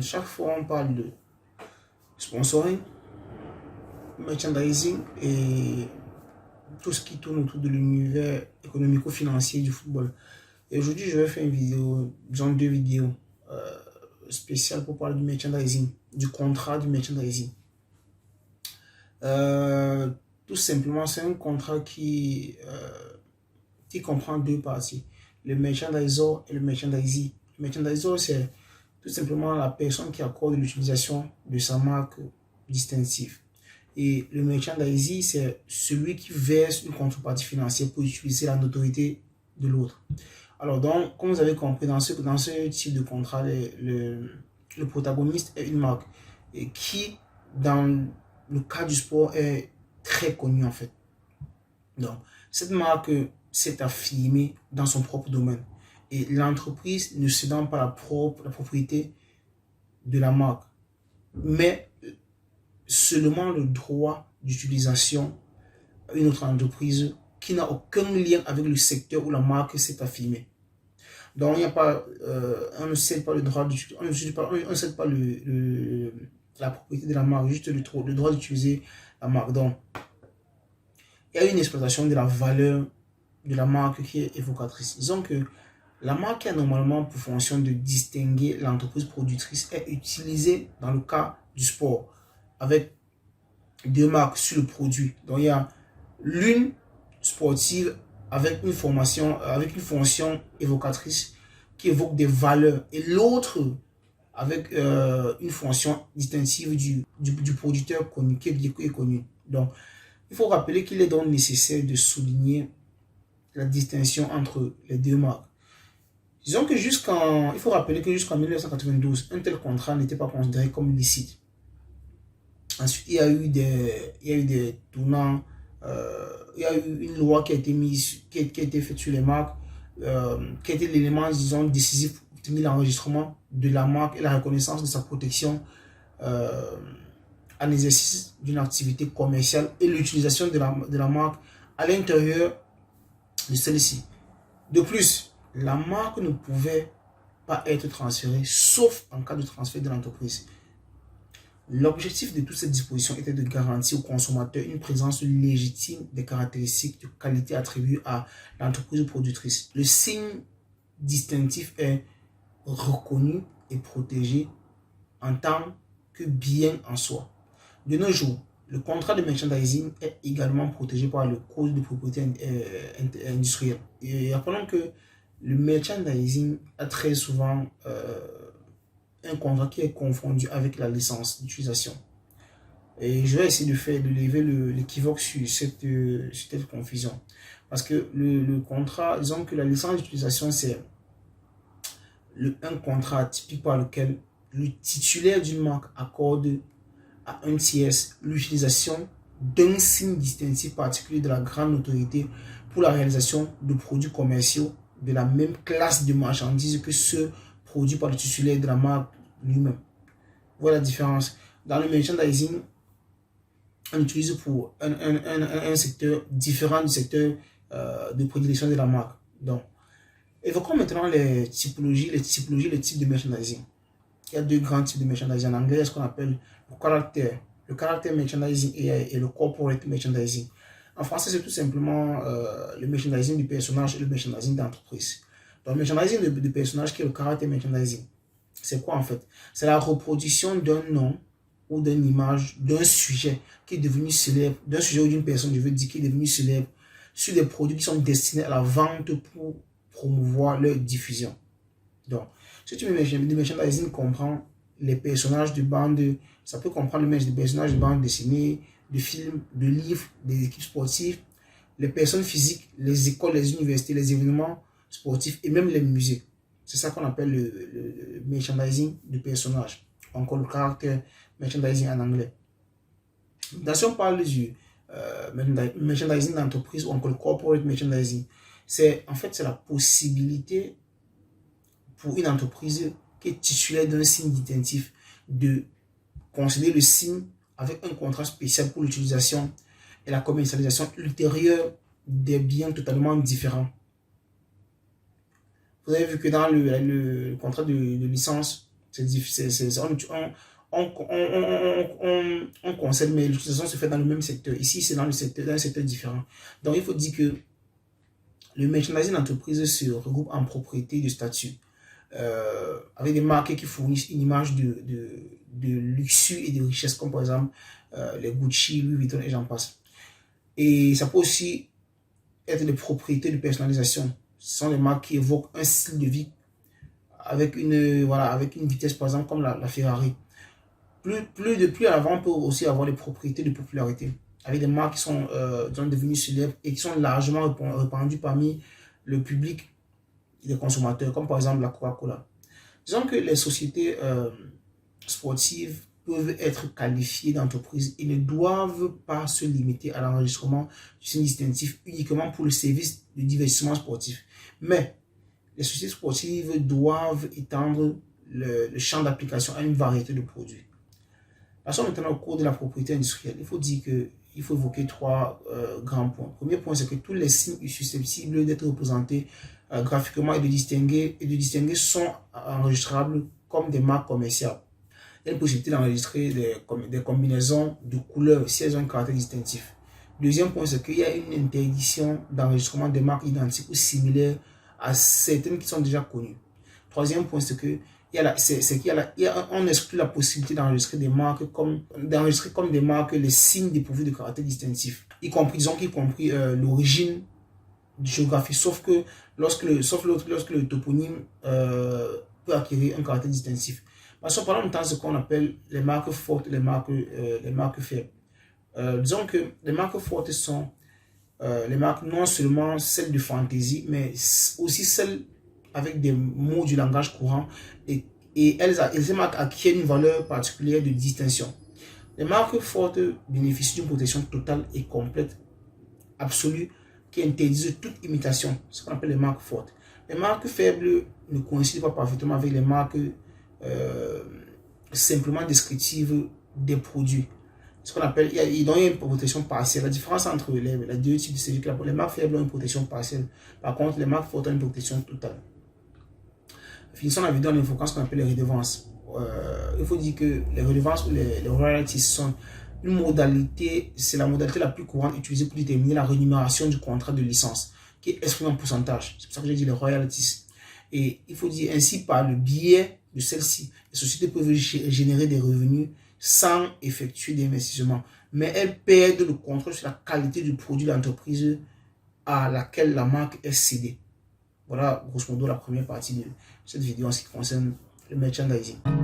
chaque fois on parle de sponsoring, merchandising et tout ce qui tourne autour de l'univers économico-financier du football. Et aujourd'hui, je vais faire une vidéo, genre deux vidéos spéciales pour parler du merchandising, du contrat du merchandising. Tout simplement, c'est un contrat qui comprend deux parties, le merchandisor et le merchandisee. Le merchandisor, c'est tout simplement la personne qui accorde l'utilisation de sa marque distinctive. Et le merchandisee, c'est celui qui verse une contrepartie financière pour utiliser la notoriété de l'autre. Alors, donc, comme vous avez compris, dans ce type de contrat, le protagoniste est une marque et qui, dans le cas du sport, est très connue en fait. Donc, cette marque s'est affirmée dans son propre domaine et l'entreprise ne cédant pas la propriété de la marque, mais seulement le droit d'utilisation à une autre entreprise qui n'a aucun lien avec le secteur où la marque s'est affirmée. Donc, il n'y a pas, on ne cède pas le droit d'utiliser, on ne cède pas la propriété de la marque, juste le droit d'utiliser la marque. Donc, il y a une exploitation de la valeur de la marque qui est évocatrice. Disons que la marque qui a normalement pour fonction de distinguer l'entreprise productrice est utilisée dans le cas du sport avec deux marques sur le produit. Donc, il y a l'une sportive avec une fonction évocatrice qui évoque des valeurs et l'autre avec une fonction distinctive du producteur connu, qui est connu. Donc, il faut rappeler qu'il est donc nécessaire de souligner la distinction entre les deux marques. Disons que il faut rappeler que jusqu'en 1992, un tel contrat n'était pas considéré comme licite. Ensuite, il y a eu des tournants, il y a eu une loi qui a été faite sur les marques, qui a été l'élément, disons, décisif pour obtenir l'enregistrement de la marque et la reconnaissance de sa protection en exercice d'une activité commerciale et l'utilisation de la marque à l'intérieur de celle-ci. De plus, la marque ne pouvait pas être transférée sauf en cas de transfert de l'entreprise. L'objectif de toute cette disposition était de garantir aux consommateurs une présence légitime des caractéristiques de qualité attribuées à l'entreprise productrice. Le signe distinctif est reconnu et protégé en tant que bien en soi. De nos jours, le contrat de merchandising est également protégé par le code de propriété industrielle. Et rappelons que le merchandising a très souvent un contrat qui est confondu avec la licence d'utilisation. Et je vais essayer de lever l'équivoque sur cette confusion. Parce que le contrat, disons que la licence d'utilisation, c'est un contrat typique par lequel le titulaire d'une marque accorde à un tiers l'utilisation d'un signe distinctif particulier de la grande notoriété pour la réalisation de produits commerciaux de la même classe de marchandises que ceux produits par le titulaire de la marque lui-même. Voilà la différence. Dans le merchandising, on utilise pour un secteur différent du secteur de prédilection de la marque. Donc, évoquons maintenant les types de merchandising. Il y a deux grands types de merchandising. En anglais, ce qu'on appelle le caractère merchandising et le corporate merchandising. En français, c'est tout simplement le merchandising du personnage et le merchandising d'entreprise. Donc, le merchandising de personnage qui est le caractère merchandising. C'est quoi en fait? C'est la reproduction d'un nom ou d'une image, d'un sujet qui est devenu célèbre, d'un sujet ou d'une personne, je veux dire, qui est devenu célèbre, sur des produits qui sont destinés à la vente pour promouvoir leur diffusion. Donc, ce type de merchandising comprend les personnages de bande, ça peut comprendre les personnages de bande dessinée, de films, de livres, des équipes sportives, les personnes physiques, les écoles, les universités, les événements sportifs et même les musées. C'est ça qu'on appelle le merchandising de personnages, encore le caractère merchandising en anglais. Dans si on parle du merchandising d'entreprise ou encore le corporate merchandising, c'est la possibilité pour une entreprise qui est titulaire d'un signe distinctif de concéder le signe avec un contrat spécial pour l'utilisation et la commercialisation ultérieure des biens totalement différents. Vous avez vu que dans le contrat de licence, On concerne, mais l'utilisation se fait dans le même secteur. Ici, c'est dans un secteur différent. Donc, il faut dire que le merchandising d'entreprise se regroupe en propriété de statut, avec des marques qui fournissent une image de luxe et de richesse, comme par exemple les Gucci, Louis Vuitton et j'en passe. Et ça peut aussi être des propriétés de personnalisation. Ce sont des marques qui évoquent un style de vie avec une vitesse, par exemple, comme la Ferrari. Plus à l'avant, on peut aussi avoir des propriétés de popularité, avec des marques qui sont devenues célèbres et qui sont largement répandues parmi le public et les consommateurs, comme par exemple la Coca-Cola. Disons que les sociétés sportives peuvent être qualifiées d'entreprises et ne doivent pas se limiter à l'enregistrement du signe distinctif uniquement pour le service de divertissement sportif. Mais les sociétés sportives doivent étendre le champ d'application à une variété de produits. Passons maintenant au cours de la propriété industrielle. Il faut dire qu'il faut évoquer trois grands points. Le premier point, c'est que tous les signes susceptibles d'être représentés graphiquement et de distinguer sont enregistrables comme des marques commerciales. Il y a une possibilité d'enregistrer des combinaisons de couleurs si elles ont un caractère distinctif. Deuxième point, c'est qu'il y a une interdiction d'enregistrement des marques identiques ou similaires à certaines qui sont déjà connues. Troisième point, c'est que on exclut la possibilité d'enregistrer des marques comme des marques les signes dépourvus de caractère distinctif, y compris l'origine géographique, sauf lorsque le toponyme peut acquérir un caractère distinctif. Parlons maintenant de ce qu'on appelle les marques fortes et les marques faibles. Disons que les marques fortes sont les marques non seulement celles de fantaisie, mais aussi celles avec des mots du langage courant et ces marques acquièrent une valeur particulière de distinction. Les marques fortes bénéficient d'une protection totale et complète, absolue, qui interdisent toute imitation, ce qu'on appelle les marques fortes. Les marques faibles ne coïncident pas parfaitement avec les marques simplement descriptives des produits. Ce qu'on appelle, il y a une protection partielle. La différence entre les deux types de séries, les marques faibles ont une protection partielle. Par contre, les marques fortes ont une protection totale. Finissons la vidéo en évoquant ce qu'on appelle les redevances. Il faut dire que les redevances ou les royalties sont une modalité, c'est la modalité la plus courante utilisée pour déterminer la rémunération du contrat de licence, qui est exprimée en pourcentage. C'est pour ça que j'ai dit les royalties. Et il faut dire ainsi, par le biais de celle-ci, les sociétés peuvent générer des revenus sans effectuer d'investissement, mais elles perdent le contrôle sur la qualité du produit de l'entreprise à laquelle la marque est cédée. Voilà grosso modo la première partie de cette vidéo en ce qui concerne le merchandising.